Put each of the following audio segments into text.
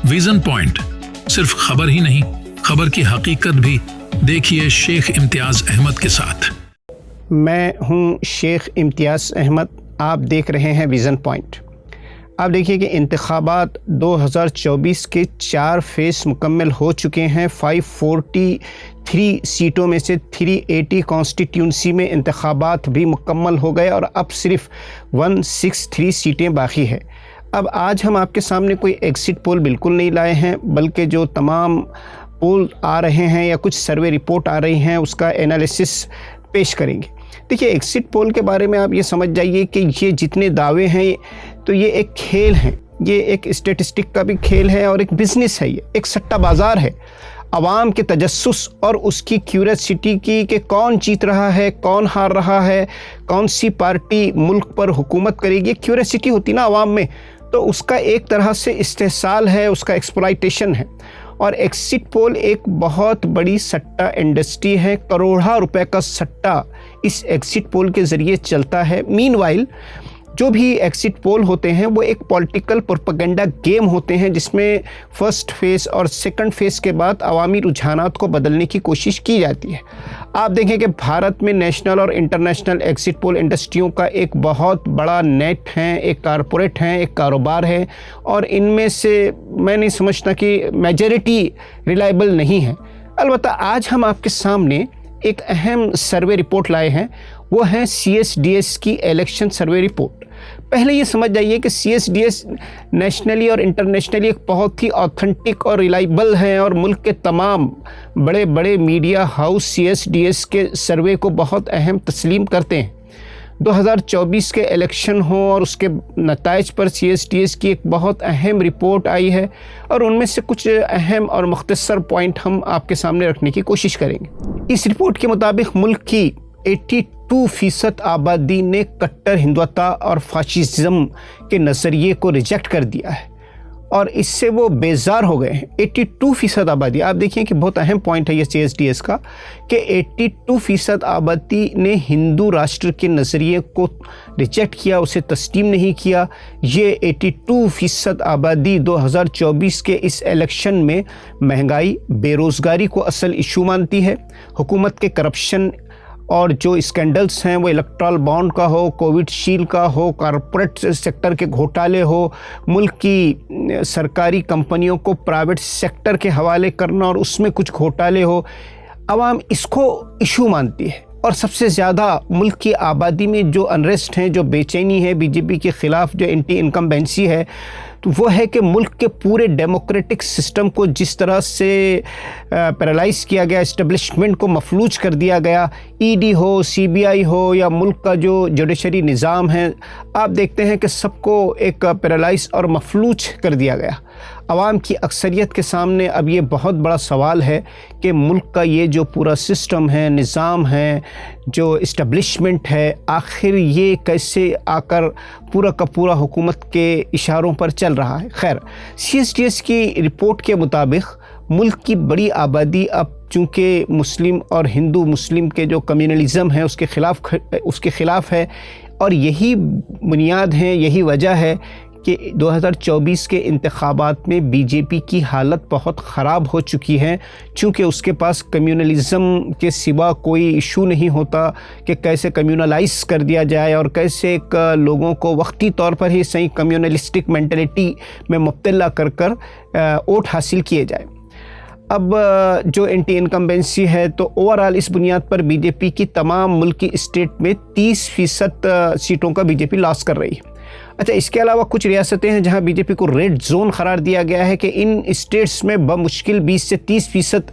Vision point सिर्फ खबर ही नहीं, खबर की हकीकत भी। देखिए शेख इम्तियाज अहमद के साथ। मैं हूं शेख इम्तियाज अहमद, आप देख रहे हैं विज़न पॉइंट। आप देखिए कि इंतखाबात 2024 के 4 फेज़ मुकम्मल हो चुके हैं। 543 सीटों में से 380 कॉन्स्टिट्यूंसी में इंतखाबात भी मुकम्मल हो गए और अब सिर्फ 163 सीटें बाकी है। अब आज हम आपके सामने कोई एग्ज़िट पोल बिल्कुल नहीं लाए हैं, बल्कि जो तमाम पोल आ रहे हैं या कुछ सर्वे रिपोर्ट आ रही हैं उसका एनालिसिस पेश करेंगे। देखिए, एग्ज़िट पोल के बारे में आप ये समझ जाइए कि ये जितने दावे हैं तो ये एक खेल है, ये एक स्टेटिस्टिक का भी खेल है और एक बिज़नेस है, ये एक सट्टा बाज़ार है। आवाम के तजस्सुस और उसकी क्यूरियोसिटी की कि कौन जीत रहा है, कौन हार रहा है, कौन सी पार्टी मुल्क पर हुकूमत करेगी, क्यूरियोसिटी होती ना आवाम में, तो उसका एक तरह से इस्तेहसाल है, उसका एक्सप्लॉइटेशन है। और एग्ज़िट पोल एक बहुत बड़ी सट्टा इंडस्ट्री है, करोड़ों रुपए का सट्टा इस एग्ज़िट पोल के ज़रिए चलता है। मीनवाइल जो भी एग्ज़िट पोल होते हैं वो एक पॉलिटिकल प्रोपेगेंडा गेम होते हैं, जिसमें फ़र्स्ट फेज़ और सेकंड फेज़ के बाद अवामी रुझानात को बदलने की कोशिश की जाती है। आप देखें कि भारत में नेशनल और इंटरनेशनल एग्ज़िट पोल इंडस्ट्रियों का एक बहुत बड़ा नेट है, एक कारपोरेट है, एक कारोबार है, और इनमें से मैं नहीं समझता कि मेजॉरिटी रिलायबल नहीं है। अलबत्ता आज हम आपके सामने एक अहम सर्वे रिपोर्ट लाए हैं, वो है CSDS की इलेक्शन सर्वे रिपोर्ट। पहले ये समझ जाइए कि CSDS नेशनली और इंटरनेशनली एक बहुत ही ऑथेंटिक और रिलायबल है और मुल्क के तमाम बड़े बड़े मीडिया हाउस CSDS के सर्वे को बहुत अहम तस्लीम करते हैं। 2024 के इलेक्शन हो और उसके नताइज पर CSDS की एक बहुत अहम रिपोर्ट आई है और उनमें से कुछ अहम और मुख्तसर पॉइंट हम आपके सामने रखने की कोशिश करेंगे। इस रिपोर्ट के मुताबिक मुल्क की 82% आबादी ने कट्टर हिंदुत्व और फाशिज़्म के नज़रिए को रिजेक्ट कर दिया है और इससे वो बेजार हो गए हैं। 82% आबादी, आप देखिए कि बहुत अहम पॉइंट है ये CSDS का कि 82% आबादी ने हिंदू राष्ट्र के नज़रिए को रिजेक्ट किया, उसे तस्लीम नहीं किया। ये 82% आबादी 2024 के इस इलेक्शन में महंगाई, बेरोज़गारी को असल इशू मानती है। हुकूमत के करप्शन और जो स्कैंडल्स हैं वो इलेक्ट्रल बॉन्ड का हो, कोविशील्ड का हो, कॉरपोरेट सेक्टर के घोटाले हो, मुल्क की सरकारी कंपनियों को प्राइवेट सेक्टर के हवाले करना और उसमें कुछ घोटाले हो, आवाम इसको इशू मानती है। और सबसे ज़्यादा मुल्क की आबादी में जो अनरेस्ट हैं, जो बेचैनी है बीजेपी के ख़िलाफ़, जो एंटी इनकम्बेंसी है, तो वो है कि मुल्क के पूरे डेमोक्रेटिक सिस्टम को जिस तरह से पैरालाइज़ किया गया, इस्टेब्लिशमेंट को मफलूज कर दिया गया, ED हो, CBI हो या मुल्क का जो जुडिशरी निज़ाम है, आप देखते हैं कि सबको एक पैरालाइज़ और मफलूज कर दिया गया। आवाम की अक्सरियत के सामने अब ये बहुत बड़ा सवाल है कि मुल्क का ये जो पूरा सिस्टम है, निज़ाम है, जो इस्टेब्लिशमेंट है, आखिर ये कैसे आकर पूरा का पूरा हुकूमत के इशारों पर चल रहा है। खैर, CSDS की रिपोर्ट के मुताबिक मुल्क की बड़ी आबादी अब चूँकि मुस्लिम और हिंदू मुस्लिम के जो कम्युनलिज़म है उसके ख़िलाफ़ है, और यही बुनियाद है, यही वजह है कि 2024 के इंतखाबात में बीजेपी की हालत बहुत ख़राब हो चुकी है, चूँकि उसके पास कम्युनलिज़म के सिवा कोई इशू नहीं होता कि कैसे कम्युनलाइज़ कर दिया जाए और कैसे लोगों को वक्ती तौर पर ही सही कम्युनलिस्टिक मेंटलिटी में मुब्तला कर वोट हासिल किए जाए। अब जो एंटी इनकम्बेंसी है, तो ओवरऑल इस बुनियाद पर बीजेपी की तमाम मुल्क की स्टेट में 30% सीटों का बीजेपी लॉस कर रही है। अच्छा, इसके अलावा कुछ रियासतें हैं जहां बीजेपी को रेड जोन करार दिया गया है कि इन स्टेट्स में बमुश्किल 20 से 30%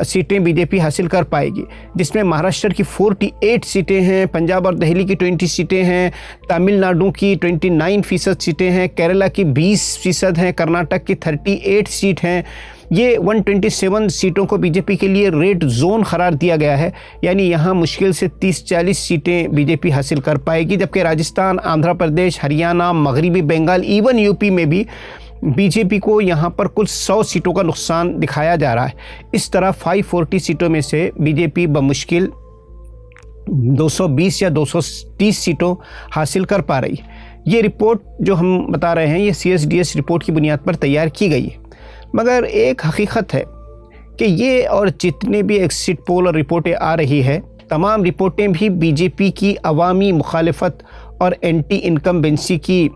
सीटें बीजेपी हासिल कर पाएगी, जिसमें महाराष्ट्र की 48 सीटें हैं, पंजाब और दिल्ली की 20 सीटें हैं, तमिलनाडु की 29% सीटें हैं, केरला की 20% हैं, कर्नाटक की 38 सीट हैं। ये 127 सीटों को बीजेपी के लिए रेड जोन करार दिया गया है, यानी यहाँ मुश्किल से 30-40 सीटें बीजेपी हासिल कर पाएगी, जबकि राजस्थान, आंध्र प्रदेश, हरियाणा, मगरबी बंगाल, इवन यूपी में भी बीजेपी को यहाँ पर कुल 100 सीटों का नुकसान दिखाया जा रहा है। इस तरह 540 सीटों में से बीजेपी बमुश्किल 220 या 230 सीटों हासिल कर पा रही। ये रिपोर्ट जो हम बता रहे हैं ये CSDS रिपोर्ट की बुनियाद पर तैयार की गई है, मगर एक हकीकत है कि ये और जितने भी एग्जिट पोल और रिपोर्टें आ रही है, तमाम रिपोर्टें भी बीजेपी की अवामी मुखालिफत और एंटी इनकम्बेंसी की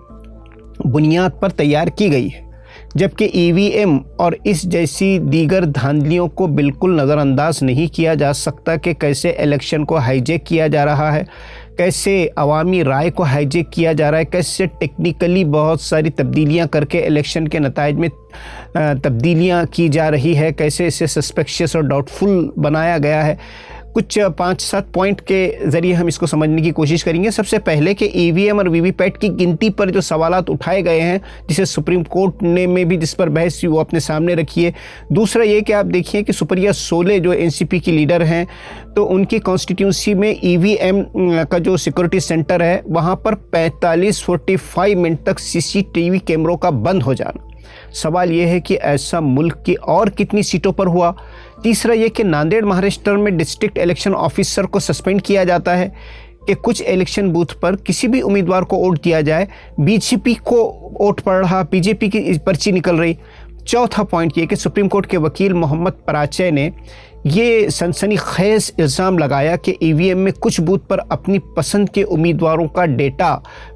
बुनियाद पर तैयार की गई है, जबकि EVM और इस जैसी दीगर धांधलियों को बिल्कुल नज़रअंदाज नहीं किया जा सकता कि कैसे इलेक्शन को हाईजैक किया जा रहा है, कैसे अवामी राय को हाईजैक किया जा रहा है, कैसे टेक्निकली बहुत सारी तब्दीलियां करके इलेक्शन के नताइज में तब्दीलियां की जा रही है, कैसे इसे सस्पेक्शियस और डाउटफुल बनाया गया है। कुछ 5-7 पॉइंट के ज़रिए हम इसको समझने की कोशिश करेंगे। सबसे पहले कि EVM और VVPAT की गिनती पर जो सवालात उठाए गए हैं, जिसे सुप्रीम कोर्ट ने में भी जिस पर बहस हुई वो अपने सामने रखी है। दूसरा ये कि आप देखिए कि सुप्रिया सोले जो NCP की लीडर हैं, तो उनकी कॉन्स्टिट्यूंसी में EVM का जो सिक्योरिटी सेंटर है वहाँ पर 45-45 मिनट तक CCTV कैमरों का बंद हो जाना। सवाल ये है कि ऐसा मुल्क की और कितनी सीटों पर हुआ। तीसरा ये कि नांदेड़ महाराष्ट्र में डिस्ट्रिक्ट इलेक्शन ऑफिसर को सस्पेंड किया जाता है कि कुछ इलेक्शन बूथ पर किसी भी उम्मीदवार को वोट दिया जाए, BJP को वोट पड़ रहा, BJP की पर्ची निकल रही। चौथा पॉइंट ये कि सुप्रीम कोर्ट के वकील मोहम्मद पराचे ने ये सनसनीखेज इल्ज़ाम लगाया कि EVM में कुछ बूथ पर अपनी पसंद के उम्मीदवारों का डेटा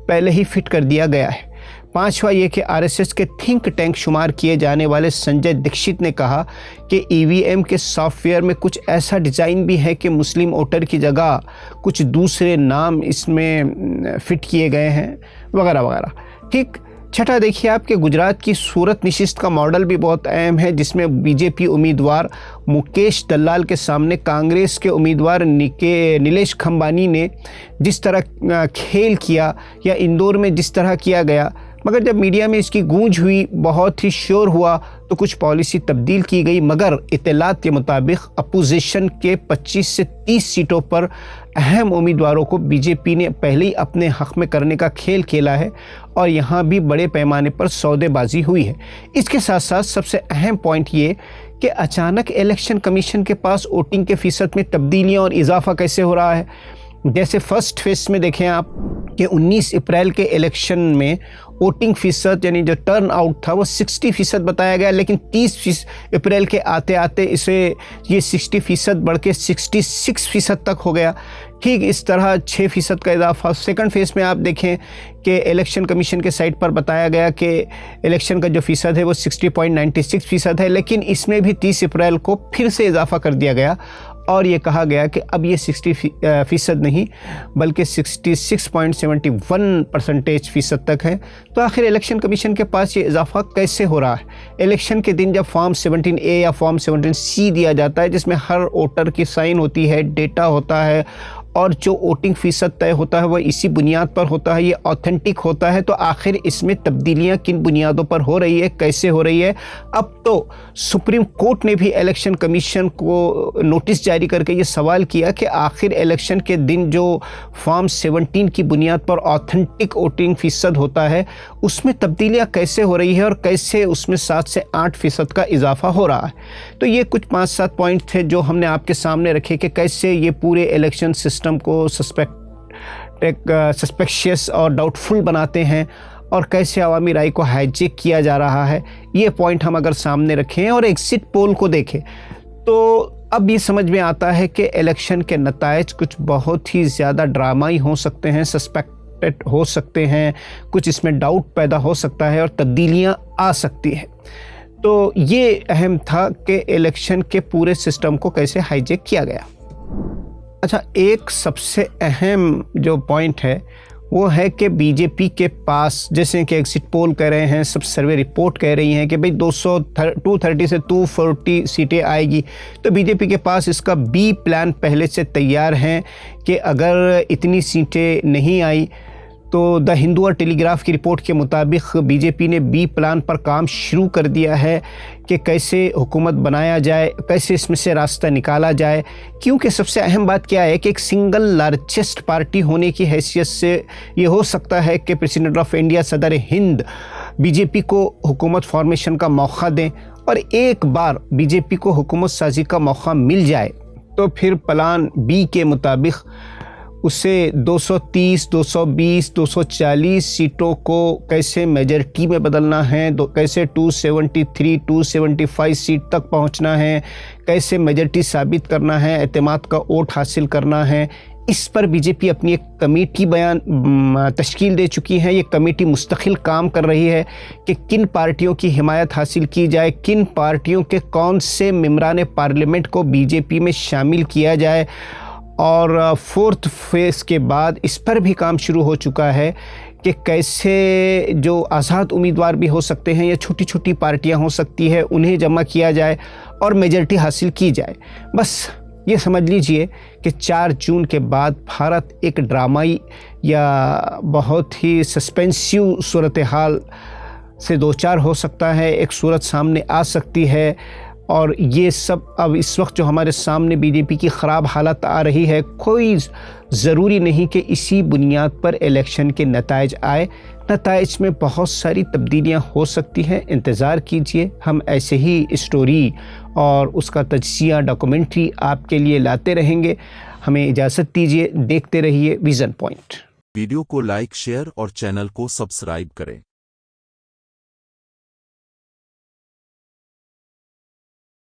पहले ही फिट कर दिया गया है। पांचवा ये कि RSS के थिंक टैंक शुमार किए जाने वाले संजय दीक्षित ने कहा कि EVM के सॉफ्टवेयर में कुछ ऐसा डिज़ाइन भी है कि मुस्लिम वोटर की जगह कुछ दूसरे नाम इसमें फिट किए गए हैं, वगैरह वगैरह। ठीक। छठा देखिए आपके गुजरात की सूरत नशिस्त का मॉडल भी बहुत अहम है, जिसमें BJP उम्मीदवार मुकेश दलाल के सामने कांग्रेस के उम्मीदवार नीलेश खंबानी ने जिस तरह खेल किया या इंदौर में जिस तरह किया गया, मगर जब मीडिया में इसकी गूंज हुई, बहुत ही शोर हुआ, तो कुछ पॉलिसी तब्दील की गई। मगर इत्तलात के मुताबिक अपोजिशन के 25 से 30 सीटों पर अहम उम्मीदवारों को BJP ने पहले ही अपने हक़ में करने का खेल खेला है और यहाँ भी बड़े पैमाने पर सौदेबाजी हुई है। इसके साथ साथ सबसे अहम पॉइंट ये कि अचानक इलेक्शन कमीशन के पास वोटिंग के फ़ीसद में तब्दीलियाँ और इजाफा कैसे हो रहा है। जैसे फर्स्ट फेज में देखें आप कि 19 अप्रैल के इलेक्शन में वोटिंग फ़ीसद यानी जो टर्न आउट था वो 60% बताया गया, लेकिन 30 अप्रैल के आते आते इसे ये 60% बढ़ के 66% तक हो गया। ठीक इस तरह 6% का इजाफा। सेकंड फेज़ में आप देखें कि इलेक्शन कमीशन के साइट पर बताया गया कि इलेक्शन का जो फ़ीसद है वो 60.96% है, लेकिन इसमें भी 30 अप्रैल को फिर से इजाफा कर दिया गया और ये कहा गया कि अब ये 60% नहीं बल्कि 66.71% तक है। तो आखिर इलेक्शन कमीशन के पास ये इजाफा कैसे हो रहा है। इलेक्शन के दिन जब फॉर्म 17A या फॉर्म 17C दिया जाता है, जिसमें हर वोटर की साइन होती है, डेटा होता है और जो वोटिंग फ़ीसद तय होता है वह इसी बुनियाद पर होता है, ये ऑथेंटिक होता है, तो आखिर इसमें तब्दीलियां किन बुनियादों पर हो रही है, कैसे हो रही है। अब तो सुप्रीम कोर्ट ने भी इलेक्शन कमीशन को नोटिस जारी करके ये सवाल किया कि आखिर इलेक्शन के दिन जो फॉर्म 17 की बुनियाद पर ऑथेंटिक वोटिंग फ़ीसद होता है उसमें तब्दीलियाँ कैसे हो रही है और कैसे उसमें 7 से 8% का इजाफा हो रहा है। तो ये कुछ 5-7 पॉइंट थे जो हमने आपके सामने रखे कि कैसे ये पूरे इलेक्शन सिस्टम को सस्पेक्शियस और डाउटफुल बनाते हैं और कैसे अवामी राय को हाईजैक किया जा रहा है। ये पॉइंट हम अगर सामने रखें और एग्जिट पोल को देखें तो अब ये समझ में आता है कि इलेक्शन के नताइज कुछ बहुत ही ज़्यादा ड्रामाई हो सकते हैं, सस्पेक्टेड हो सकते हैं, कुछ इसमें डाउट पैदा हो सकता है और तब्दीलियाँ आ सकती हैं। तो ये अहम था कि इलेक्शन के पूरे सिस्टम को कैसे हाईजैक किया गया। अच्छा, एक सबसे अहम जो पॉइंट है वो है कि बीजेपी के पास, जैसे कि एग्जिट पोल कह रहे हैं, सब सर्वे रिपोर्ट कह रही हैं कि भाई 230 से 240 सीटें आएगी, तो बीजेपी के पास इसका बी प्लान पहले से तैयार हैं कि अगर इतनी सीटें नहीं आई तो द हिंदू और टेलीग्राफ की रिपोर्ट के मुताबिक बीजेपी ने बी प्लान पर काम शुरू कर दिया है कि कैसे हुकूमत बनाया जाए, कैसे इसमें से रास्ता निकाला जाए। क्योंकि सबसे अहम बात क्या है कि एक सिंगल लार्जेस्ट पार्टी होने की हैसियत से ये हो सकता है कि प्रेसिडेंट ऑफ इंडिया सदर हिंद बीजेपी को हुकूमत फॉर्मेशन का मौका दें और एक बार बीजेपी को हुकूमत साजी का मौका मिल जाए तो फिर प्लान बी के मुताबिक उसे 230, 220, 240 सीटों को कैसे मेजॉरिटी में बदलना है, कैसे 273, 275 सीट तक पहुंचना है, कैसे मेजॉरिटी साबित करना है, एतमाद का वोट हासिल करना है, इस पर बीजेपी अपनी एक कमेटी तश्कील दे चुकी है। ये कमेटी मुस्तकिल काम कर रही है कि किन पार्टियों की हिमायत हासिल की जाए, किन पार्टियों के कौन से मेंबरान पार्लियामेंट को बीजेपी में शामिल किया जाए। और 4th फेज़ के बाद इस पर भी काम शुरू हो चुका है कि कैसे जो आज़ाद उम्मीदवार भी हो सकते हैं या छोटी छोटी पार्टियां हो सकती है, उन्हें जमा किया जाए और मेजॉरिटी हासिल की जाए। बस ये समझ लीजिए कि 4 जून के बाद भारत एक ड्रामाई या बहुत ही सस्पेंसिव सूरत हाल से दो चार हो सकता है, एक सूरत सामने आ सकती है। और ये सब अब इस वक्त जो हमारे सामने बीजेपी की ख़राब हालत आ रही है, कोई ज़रूरी नहीं कि इसी बुनियाद पर इलेक्शन के नताइज आए। नताइज में बहुत सारी तब्दीलियां हो सकती हैं, इंतज़ार कीजिए। हम ऐसे ही स्टोरी और उसका तजज़िया डॉक्यूमेंट्री आपके लिए लाते रहेंगे। हमें इजाज़त दीजिए, देखते रहिए विज़न पॉइंट। वीडियो को लाइक, शेयर और चैनल को सब्सक्राइब करें।